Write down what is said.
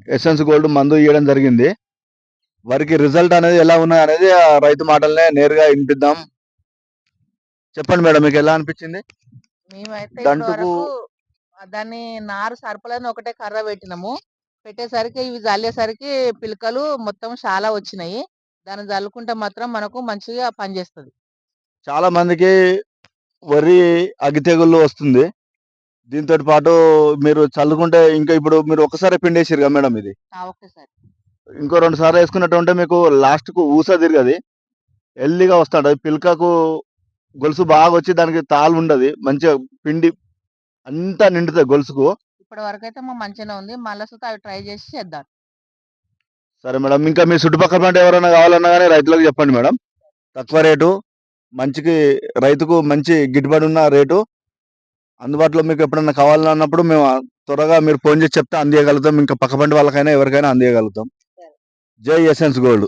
Essence gold మందు ఇవ్వడం జరిగింది. వరికి రిజల్ట్ అనేది ఎలా ఉన్నది అనేది ఆ రైతు మాటలనే నేరుగా వినిపిద్దాం. చెప్పండి మేడం, మీకు ఎలా అనిపించింది? మేమైతే ఇప్పటి దంటుకు వరకు దాన్ని నారు సర్పలని ఒకటే కర్ర పెట్టినాము. పెట్టేసరికి ఇవి జల్లేసరికి పిలకలు మొత్తం చాలా వచ్చినాయి. దాన్ని జల్లుకుంటే మాత్రం మనకు మంచిగా పనిచేస్తది. చాలా మందికి వరి అగ్గి తెగుళ్ళు వస్తుంది. దీంతోటి పాటు మీరు చల్లుకుంటే ఇంకా ఇప్పుడు మీరు ఒక్కసారే పిండేసిర్రు కదా మేడం ఇది. ఒకేసారి. ఇంకో 2 సార్లు వేసుకున్నట్టుంటే మీకు లాస్ట్‌కు ఊస తిరగది. హెల్తీగా వస్తాంటది. పిలకకు గొలుసు బాగా వచ్చి దానికి తాళ్ళు ఉండది. మంచిగా పిండి అంతా నిండుతది గొలుసుకు. ఇప్పటి వరకైతే మంచిగానే ఉంది. మళ్ళా సుత అవి ట్రై చేసి చేద్దాం. సరే మేడం. ఇంకా మీ చుట్టుపక్కల పంట ఎవరైనా కావాలన్నా గాని రైతులకు చెప్పండి మేడం. తక్కువ రేటు, మంచికి రైతుకు మంచి గిట్టుబాటు ఉన్న రేటు అందుబాటులో మీకు ఎప్పుడన్నా కావాలన్నప్పుడు మేము త్వరగా మీరు ఫోన్ చేసి చెప్తే అందియగలుగుతాం. ఇంకా పక్క పంట వాళ్ళకైనా ఎవరికైనా అందియగలుగుతాం. జై ఎసెన్స్ గోల్డ్.